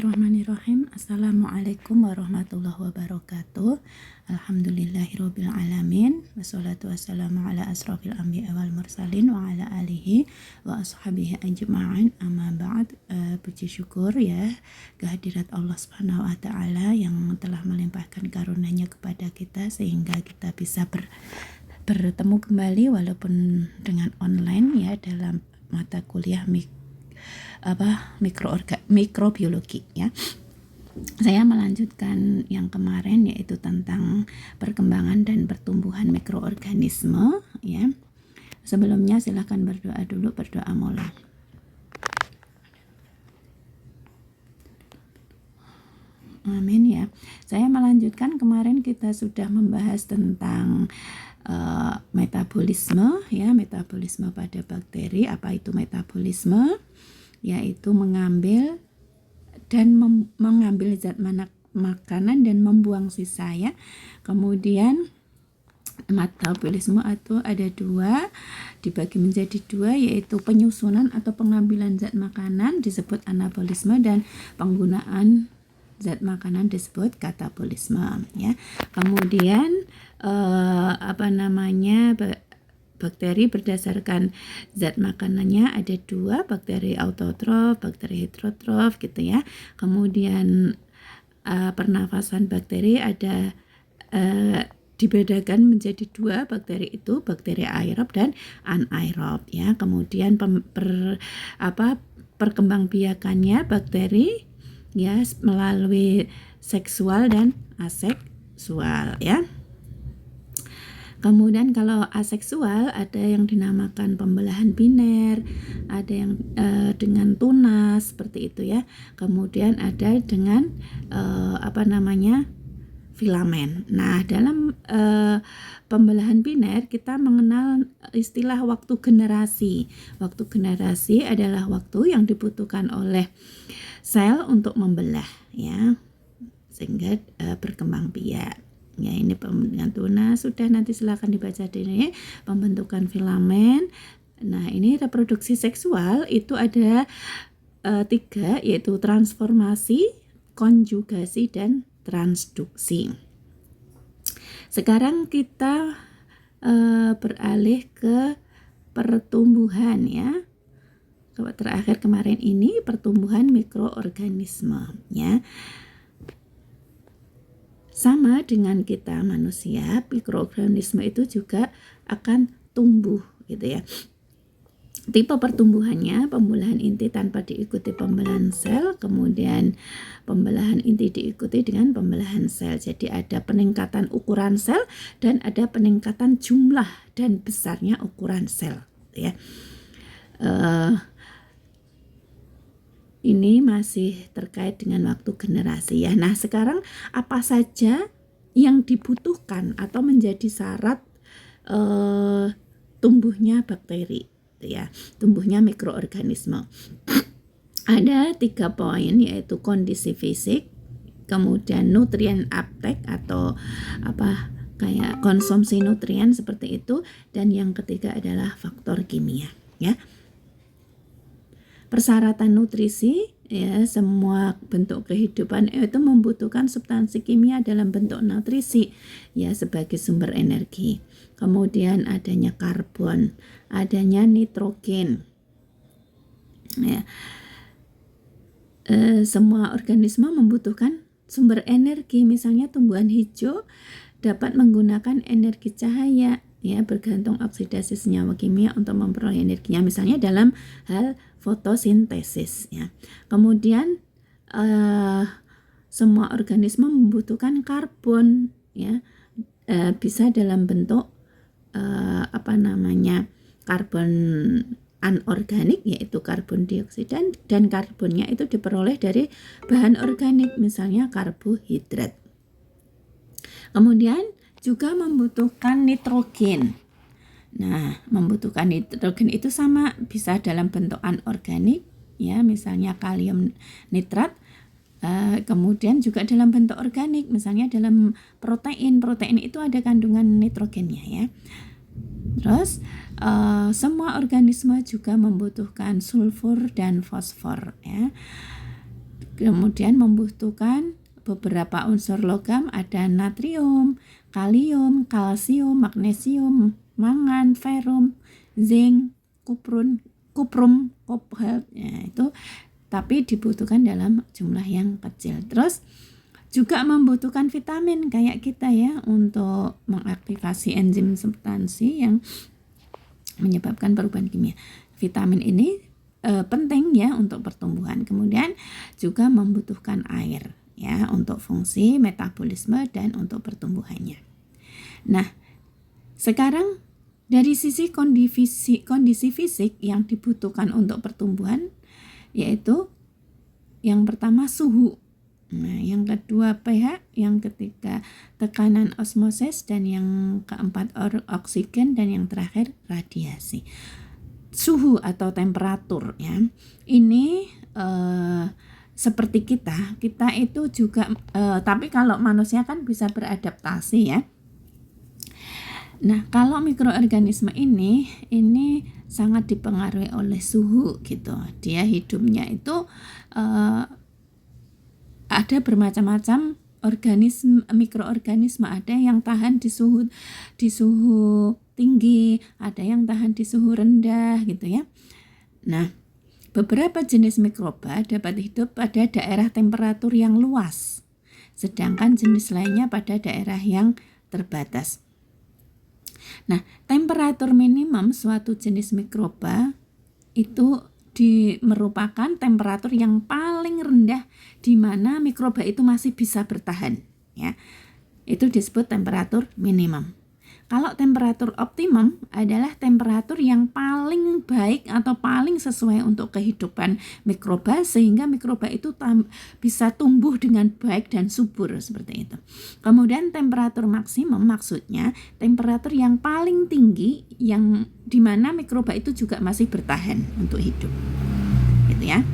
Bismillahirrahmanirrahim. Assalamualaikum warahmatullahi wabarakatuh. Alhamdulillahirabbil alamin. Wassalatu wassalamu ala asrofil anbiya wal mursalin wa ala alihi wa ashabihi ajma'in. Amma ba'd. Puji syukur ya kehadirat Allah Subhanahu wa taala yang telah melimpahkan karunia-Nya kepada kita sehingga kita bisa bertemu kembali walaupun dengan online ya dalam mata kuliah mikrobiologi ya. Saya melanjutkan yang kemarin yaitu tentang perkembangan dan pertumbuhan mikroorganisme ya. Sebelumnya silakan berdoa dulu, berdoa mulai. Amin ya. Saya melanjutkan, kemarin kita sudah membahas tentang metabolisme ya, metabolisme pada bakteri. Apa itu metabolisme? Yaitu mengambil dan mengambil zat makanan dan membuang sisa ya. Kemudian metabolisme atau ada dua, dibagi menjadi dua, yaitu penyusunan atau pengambilan zat makanan disebut anabolisme dan penggunaan zat makanan disebut katabolisme ya. Kemudian bakteri berdasarkan zat makanannya ada dua, bakteri autotrof, bakteri heterotrof gitu ya. Kemudian pernafasan bakteri ada dibedakan menjadi dua, bakteri itu bakteri aerob dan anaerob ya. Kemudian perkembangbiakannya bakteri ya melalui seksual dan aseksual ya. Kemudian kalau aseksual ada yang dinamakan pembelahan biner, ada yang dengan tunas seperti itu ya. Kemudian ada dengan filamen. Nah, dalam pembelahan biner kita mengenal istilah waktu generasi. Waktu generasi adalah waktu yang dibutuhkan oleh sel untuk membelah ya, sehingga berkembang biak. Ya, ini pembentukan tunas, sudah nanti silakan dibaca ini pembentukan filamen. Nah, ini reproduksi seksual itu ada tiga, yaitu transformasi, konjugasi, dan transduksi. Sekarang kita beralih ke pertumbuhan ya. Terakhir kemarin ini pertumbuhan mikroorganisme ya. Sama dengan kita manusia, mikroorganisme itu juga akan tumbuh gitu ya. Tipe pertumbuhannya pembelahan inti tanpa diikuti pembelahan sel, kemudian pembelahan inti diikuti dengan pembelahan sel. Jadi ada peningkatan ukuran sel dan ada peningkatan jumlah dan besarnya ukuran sel gitu ya. Ini masih terkait dengan waktu generasi ya. Nah, sekarang apa saja yang dibutuhkan atau menjadi syarat tumbuhnya bakteri ya, tumbuhnya mikroorganisme. Ada 3 poin, yaitu kondisi fisik, kemudian nutrien uptake atau kayak konsumsi nutrien seperti itu, dan yang ketiga adalah faktor kimia ya. Persyaratan nutrisi ya, semua bentuk kehidupan itu membutuhkan substansi kimia dalam bentuk nutrisi ya sebagai sumber energi. Kemudian adanya karbon, adanya nitrogen. Ya. Semua organisme membutuhkan sumber energi, misalnya tumbuhan hijau dapat menggunakan energi cahaya ya, bergantung oksidasi senyawa kimia untuk memperoleh energinya, misalnya dalam hal fotosintesis ya. Kemudian semua organisme membutuhkan karbon ya, bisa dalam bentuk karbon anorganik, yaitu karbon dioksida, dan karbonnya itu diperoleh dari bahan organik, misalnya karbohidrat. Kemudian juga membutuhkan nitrogen. Nah, membutuhkan nitrogen itu sama, bisa dalam bentuk anorganik ya, misalnya kalium nitrat. Kemudian juga dalam bentuk organik, misalnya dalam protein itu ada kandungan nitrogennya ya. Terus semua organisme juga membutuhkan sulfur dan fosfor ya. Kemudian membutuhkan beberapa unsur logam, ada natrium, kalium, kalsium, magnesium, mangan, ferum, zinc, kuprum, kobalt. Ya, itu tapi dibutuhkan dalam jumlah yang kecil. Terus juga membutuhkan vitamin kayak kita ya untuk mengaktifasi enzim substansi yang menyebabkan perubahan kimia. Vitamin ini penting ya untuk pertumbuhan. Kemudian juga membutuhkan air ya untuk fungsi metabolisme dan untuk pertumbuhannya. Nah, sekarang dari sisi kondisi fisik yang dibutuhkan untuk pertumbuhan, yaitu yang pertama suhu, nah yang kedua pH, yang ketiga tekanan osmosis, dan yang keempat oksigen, dan yang terakhir radiasi. Suhu atau temperatur ya, ini seperti kita itu juga tapi kalau manusia kan bisa beradaptasi ya. Nah, kalau mikroorganisme ini sangat dipengaruhi oleh suhu gitu. Dia hidupnya itu ada bermacam-macam mikroorganisme, ada yang tahan di suhu tinggi, ada yang tahan di suhu rendah gitu ya. Nah, beberapa jenis mikroba dapat hidup pada daerah temperatur yang luas, sedangkan jenis lainnya pada daerah yang terbatas. Nah, temperatur minimum suatu jenis mikroba itu merupakan temperatur yang paling rendah di mana mikroba itu masih bisa bertahan ya. Itu disebut temperatur minimum. Kalau temperatur optimum adalah temperatur yang paling baik atau paling sesuai untuk kehidupan mikroba, sehingga mikroba itu bisa tumbuh dengan baik dan subur seperti itu. Kemudian temperatur maksimum maksudnya temperatur yang paling tinggi yang dimana mikroba itu juga masih bertahan untuk hidup, gitu ya.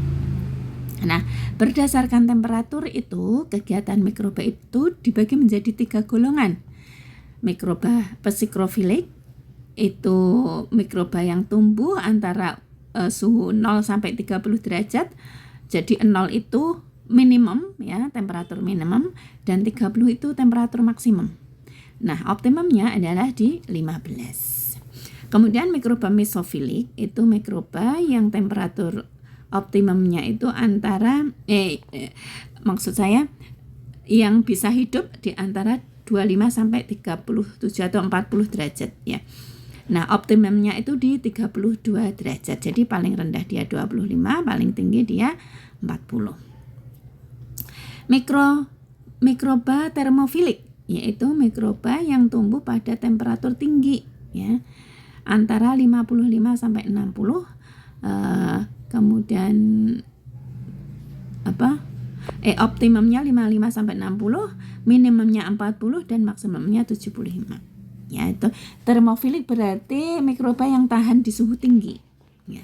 Nah, berdasarkan temperatur itu kegiatan mikroba itu dibagi menjadi 3 golongan. Mikroba psikofilik itu mikroba yang tumbuh antara suhu 0 sampai 30 derajat. Jadi 0 itu minimum ya, temperatur minimum, dan 30 itu temperatur maksimum. Nah, optimumnya adalah di 15. Kemudian mikroba mesofilik itu mikroba yang temperatur optimumnya itu antara maksud saya yang bisa hidup di antara 25 sampai 37 atau 40 derajat ya. Nah, optimumnya itu di 32 derajat. Jadi paling rendah dia 25, paling tinggi dia 40. Mikroba termofilik yaitu mikroba yang tumbuh pada temperatur tinggi ya. Antara 55 sampai 60 kemudian optimumnya 55 sampai 60, minimumnya 40 dan maksimumnya 75. Ya, itu termofilik berarti mikroba yang tahan di suhu tinggi. Ya.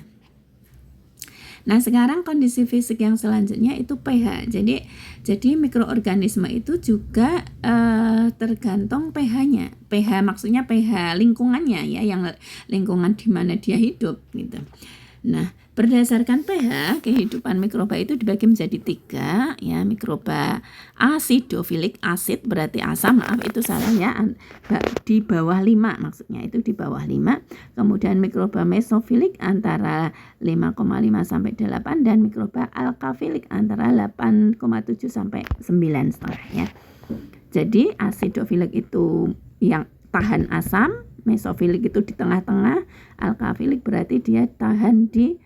Nah, sekarang kondisi fisik yang selanjutnya itu pH. Jadi mikroorganisme itu juga tergantung pH-nya. pH maksudnya pH lingkungannya ya, yang lingkungan di mana dia hidup gitu. Nah, berdasarkan pH, kehidupan mikroba itu dibagi menjadi 3 ya. Mikroba asidofilik, asid berarti asam, maaf itu salah ya, di bawah 5 maksudnya, itu di bawah 5. Kemudian mikroba mesofilik antara 5,5 sampai 8, dan mikroba alkafilik antara 8,7 sampai 9,5 ya. Jadi asidofilik itu yang tahan asam, mesofilik itu di tengah-tengah, alkafilik berarti dia tahan di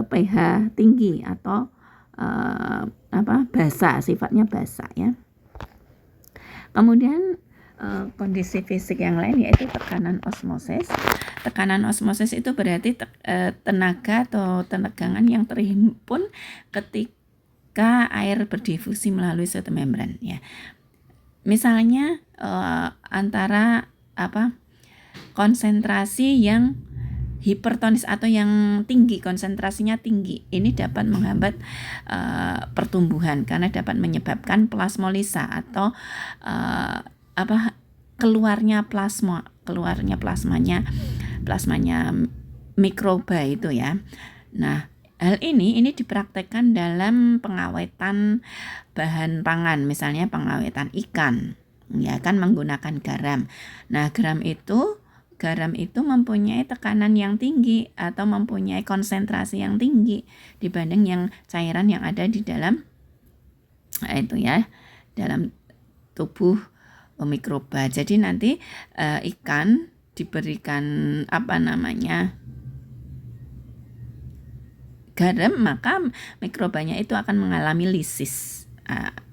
pH tinggi atau basa, sifatnya basa ya. Kemudian kondisi fisik yang lain yaitu tekanan osmosis. Tekanan osmosis itu berarti tenaga atau tegangan yang terhimpun ketika air berdifusi melalui suatu membran ya. Misalnya antara konsentrasi yang hipertonis atau yang tinggi, konsentrasinya tinggi, ini dapat menghambat pertumbuhan karena dapat menyebabkan plasmolisa atau keluarnya plasmanya mikroba itu ya. Nah, Hal ini dipraktekkan dalam pengawetan bahan pangan, misalnya pengawetan ikan, ya kan menggunakan garam. Nah, garam itu mempunyai tekanan yang tinggi atau mempunyai konsentrasi yang tinggi dibanding yang cairan yang ada di dalam dalam tubuh mikroba. Jadi nanti ikan diberikan garam, maka mikrobanya itu akan mengalami lisis,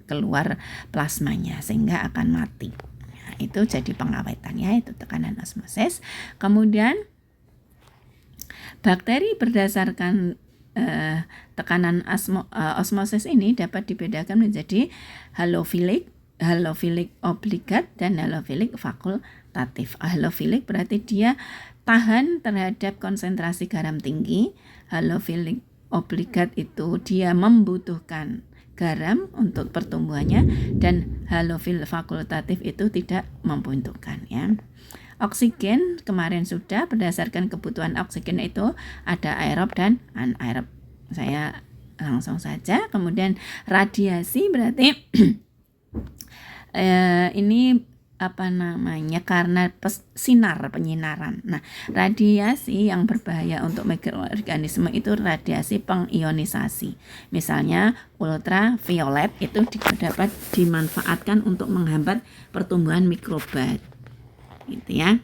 keluar plasmanya sehingga akan mati. Nah, itu jadi pengawetannya, itu tekanan osmosis. Kemudian bakteri berdasarkan tekanan osmosis ini dapat dibedakan menjadi halofilik obligat dan halofilik fakultatif. Halofilik berarti dia tahan terhadap konsentrasi garam tinggi. Halofilik obligat itu dia membutuhkan garam untuk pertumbuhannya, dan halofil fakultatif itu tidak membutuhkan, ya. Oksigen kemarin sudah, berdasarkan kebutuhan oksigen itu ada aerob dan anaerob. Saya langsung saja. Kemudian radiasi berarti ini karena penyinaran. Nah, radiasi yang berbahaya untuk mikroorganisme itu radiasi pengionisasi. Misalnya ultraviolet itu dapat dimanfaatkan untuk menghambat pertumbuhan mikroba. Gitu ya.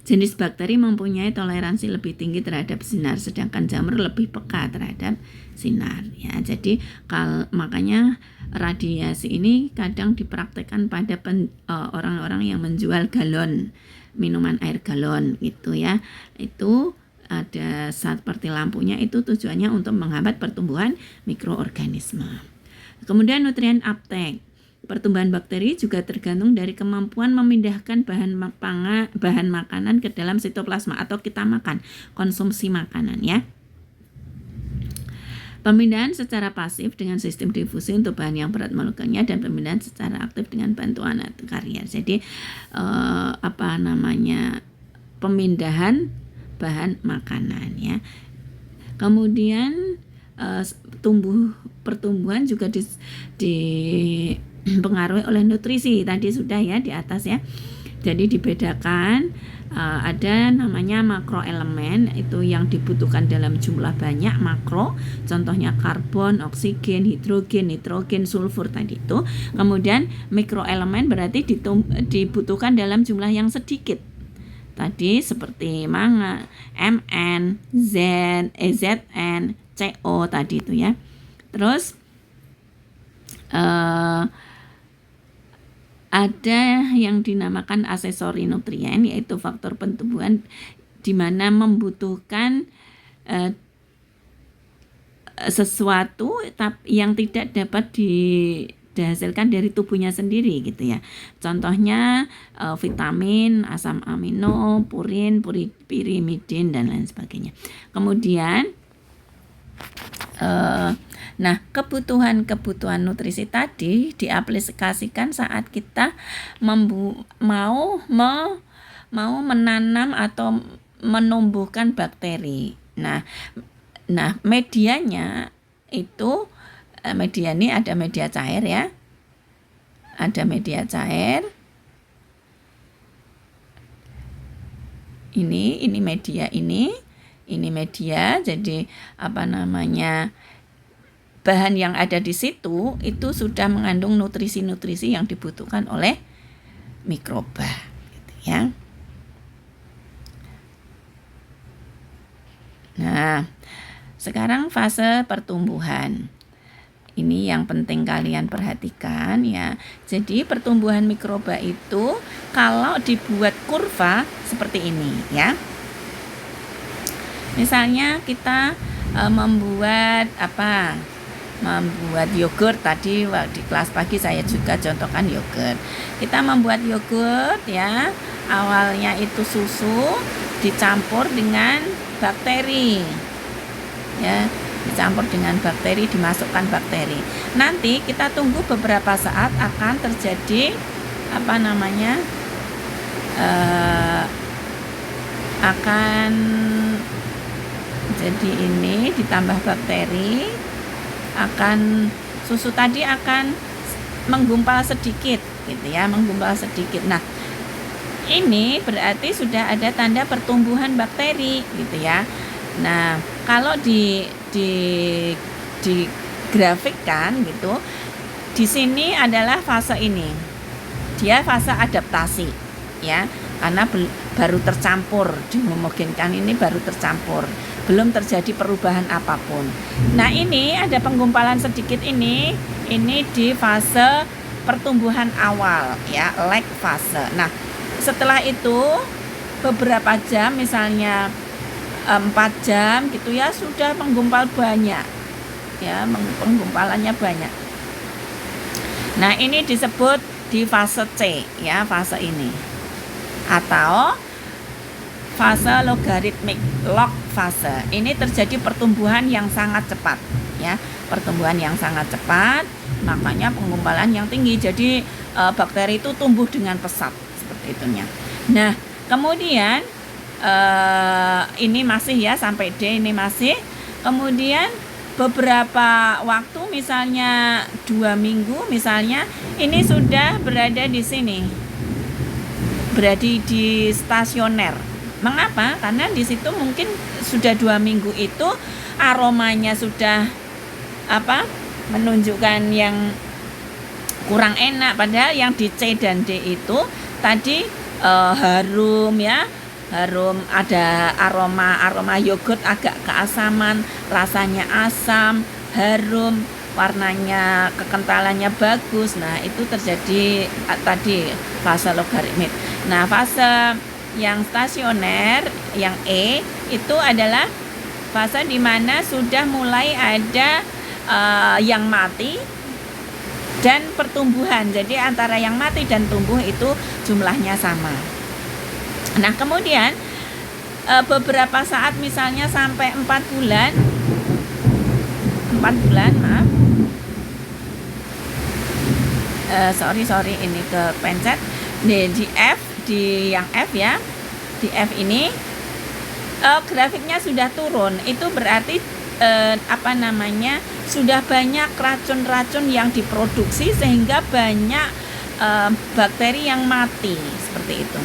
Jenis bakteri mempunyai toleransi lebih tinggi terhadap sinar, sedangkan jamur lebih peka terhadap sinar, ya. Jadi makanya radiasi ini kadang dipraktekkan pada orang-orang yang menjual galon, minuman air galon gitu, ya. Itu ada seperti lampunya, itu tujuannya untuk menghambat pertumbuhan mikroorganisme. Kemudian nutrien uptake. Pertumbuhan bakteri juga tergantung dari kemampuan memindahkan bahan makanan ke dalam sitoplasma atau kita makan, konsumsi makanan, ya. Pemindahan secara pasif dengan sistem difusi untuk bahan yang berat molekulnya, dan pemindahan secara aktif dengan bantuan karier. Jadi pemindahan bahan makanan, ya. Kemudian pertumbuhan juga dipengaruhi oleh nutrisi, tadi sudah ya di atas, ya. Jadi dibedakan, ada namanya makroelemen, itu yang dibutuhkan dalam jumlah banyak, makro, contohnya karbon, oksigen, hidrogen, nitrogen, sulfur tadi itu. Kemudian mikroelemen berarti dibutuhkan dalam jumlah yang sedikit, tadi seperti Mn, Zn, Co tadi itu, ya. Terus ada yang dinamakan aksesori nutrien, yaitu faktor pertumbuhan di mana membutuhkan sesuatu yang tidak dapat dihasilkan dari tubuhnya sendiri, gitu ya. Contohnya vitamin, asam amino, purin, pirimidin, dan lain sebagainya. Kemudian kebutuhan nutrisi tadi diaplikasikan saat kita mau menanam atau menumbuhkan bakteri. Nah, medianya itu media ini ada media cair, ya. Ada media cair. Ini media ini media. Jadi bahan yang ada di situ itu sudah mengandung nutrisi-nutrisi yang dibutuhkan oleh mikroba, gitu, ya. Nah, sekarang fase pertumbuhan. Ini yang penting kalian perhatikan, ya. Jadi pertumbuhan mikroba itu kalau dibuat kurva seperti ini, ya. Misalnya kita membuat yogurt, tadi di kelas pagi saya juga contohkan yogurt. Kita membuat yogurt, ya. Awalnya itu susu dicampur dengan bakteri, ya. Dicampur dengan bakteri, dimasukkan bakteri. Nanti kita tunggu beberapa saat akan terjadi Jadi ini ditambah bakteri, susu tadi akan menggumpal sedikit gitu ya, menggumpal sedikit. Nah, ini berarti sudah ada tanda pertumbuhan bakteri gitu ya. Nah, kalau digrafikkan gitu, di sini adalah fase ini. Dia fase adaptasi ya, karena baru tercampur, dihomogenikan ini baru tercampur, belum terjadi perubahan apapun. Nah, ini ada penggumpalan sedikit ini di fase pertumbuhan awal ya, lag fase. Nah, setelah itu beberapa jam, misalnya 4 jam gitu ya, sudah menggumpal banyak ya, penggumpalannya banyak. Nah, ini disebut di fase C ya, fase ini, atau fase logaritmik, log fase. Ini terjadi pertumbuhan yang sangat cepat ya, pertumbuhan yang sangat cepat, makanya penggumpalan yang tinggi. Jadi bakteri itu tumbuh dengan pesat seperti itunya. Nah, kemudian ini masih ya, sampai D ini masih. Kemudian beberapa waktu, misalnya 2 minggu misalnya, ini sudah berada di sini, berada di stasioner. Mengapa? Karena di situ mungkin sudah 2 minggu itu aromanya sudah menunjukkan yang kurang enak, padahal yang di C dan D itu tadi harum ya, harum, ada aroma yogurt agak keasaman, rasanya asam, harum, warnanya, kekentalannya bagus. Nah, itu terjadi tadi fase logaritmik. Nah, fase yang stasioner, yang E, itu adalah fase di mana sudah mulai ada yang mati dan pertumbuhan. Jadi antara yang mati dan tumbuh itu jumlahnya sama. Nah, kemudian beberapa saat, misalnya sampai 4 bulan, maaf, sorry ini kepencet. Di F, di yang F ya, di F ini grafiknya sudah turun. Itu berarti sudah banyak racun-racun yang diproduksi, sehingga banyak bakteri yang mati seperti itu.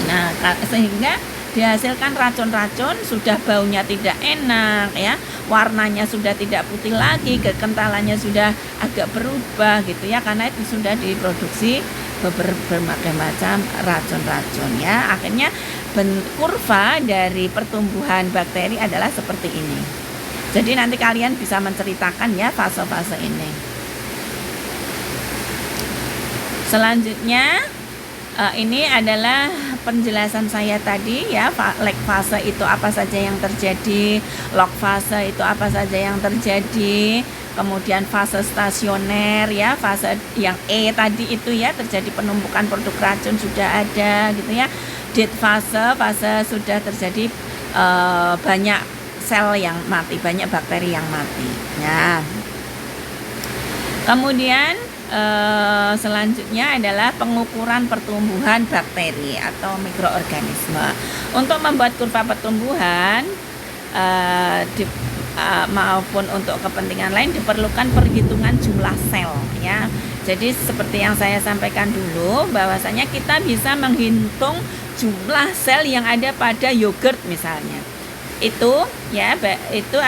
Nah, sehingga dihasilkan racun-racun, sudah baunya tidak enak ya, warnanya sudah tidak putih lagi, kekentalannya sudah agak berubah gitu ya, karena itu sudah diproduksi berbagai macam racun-racun ya. Akhirnya kurva dari pertumbuhan bakteri adalah seperti ini. Jadi nanti kalian bisa menceritakan ya fase-fase ini. Selanjutnya ini adalah penjelasan saya tadi ya, lag fase itu apa saja yang terjadi, log fase itu apa saja yang terjadi, kemudian fase stasioner ya, fase yang E tadi itu ya, terjadi penumpukan produk racun sudah ada gitu ya. Dead fase sudah terjadi banyak sel yang mati, banyak bakteri yang mati. Nah, kemudian selanjutnya adalah pengukuran pertumbuhan bakteri atau mikroorganisme. Untuk membuat kurva pertumbuhan maupun untuk kepentingan lain diperlukan perhitungan jumlah sel ya. Jadi seperti yang saya sampaikan dulu, bahwasanya kita bisa menghitung jumlah sel yang ada pada yogurt misalnya. Itu ya, itu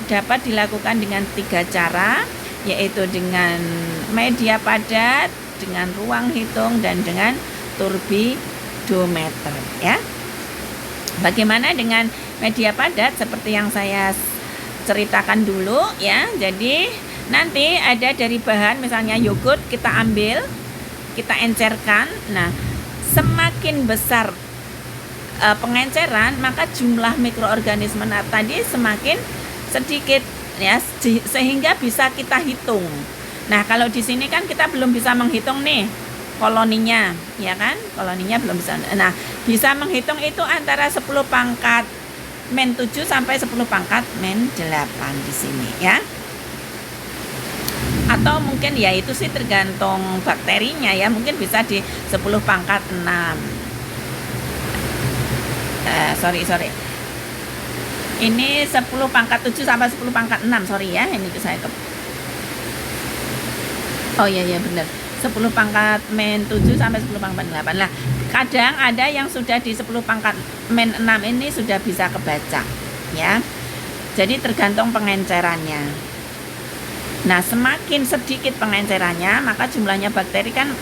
dapat dilakukan dengan 3 cara, yaitu dengan media padat, dengan ruang hitung, dan dengan turbidometer ya. Bagaimana dengan media padat? Seperti yang saya ceritakan dulu ya. Jadi nanti ada dari bahan, misalnya yogurt, kita ambil, kita encerkan. Nah, semakin besar pengenceran, maka jumlah mikroorganisme tadi semakin sedikit ya, sehingga bisa kita hitung. Nah, kalau di sini kan kita belum bisa menghitung nih koloninya, ya kan? Koloninya belum bisa. Nah, bisa menghitung itu antara 10 pangkat min 7 sampai 10 pangkat min 8 di sini ya. Atau mungkin ya itu sih tergantung bakterinya ya, mungkin bisa di 10 pangkat 6. Sorry. Ini 10 pangkat 7 sampai 10 pangkat 6, sorry ya, ini saya oh iya benar, 10 pangkat min 7 sampai 10 pangkat 8. Lah kadang ada yang sudah di 10 pangkat min 6 ini sudah bisa kebaca ya, jadi tergantung pengencerannya. Nah semakin sedikit pengencerannya maka jumlahnya bakteri kan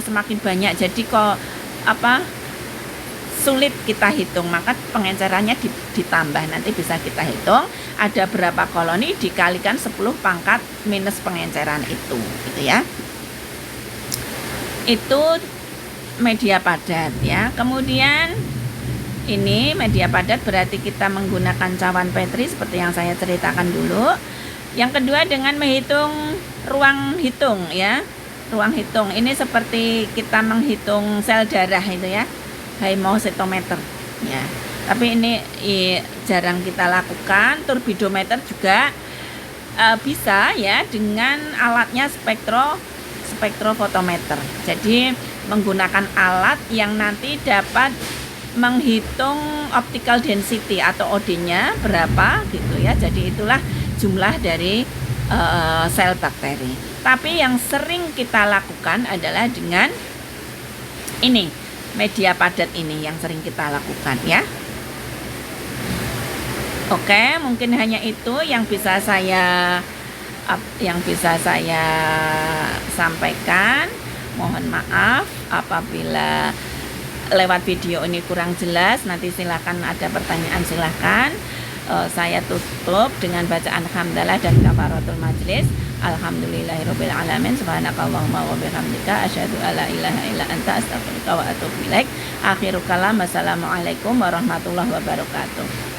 semakin banyak, jadi kok sulit kita hitung, maka pengencerannya ditambah. Nanti bisa kita hitung ada berapa koloni dikalikan 10 pangkat minus pengenceran itu, gitu ya. Itu media padat ya. Kemudian ini media padat berarti kita menggunakan cawan Petri seperti yang saya ceritakan dulu. Yang kedua dengan menghitung ruang hitung ya. Ruang hitung ini seperti kita menghitung sel darah itu ya, hemositometer ya. Tapi ini jarang kita lakukan. Turbidometer juga bisa ya dengan alatnya spektrofotometer. Jadi menggunakan alat yang nanti dapat menghitung optical density atau OD-nya berapa gitu ya. Jadi itulah jumlah dari sel bakteri. Tapi yang sering kita lakukan adalah dengan ini, media padat ini yang sering kita lakukan ya. Oke, mungkin hanya itu yang bisa saya sampaikan. Mohon maaf apabila lewat video ini kurang jelas. Nanti silakan ada pertanyaan, silakan. Saya tutup dengan bacaan hamdalah dan kafaratul majlis. Alhamdulillahirabbil alamin. Subhanakallahumma wa bihamdika asyhadu alla ilaha illa anta astaghfiruka wa atubu ilaik. Akhirul kalam. Wassalamualaikum warahmatullahi wabarakatuh.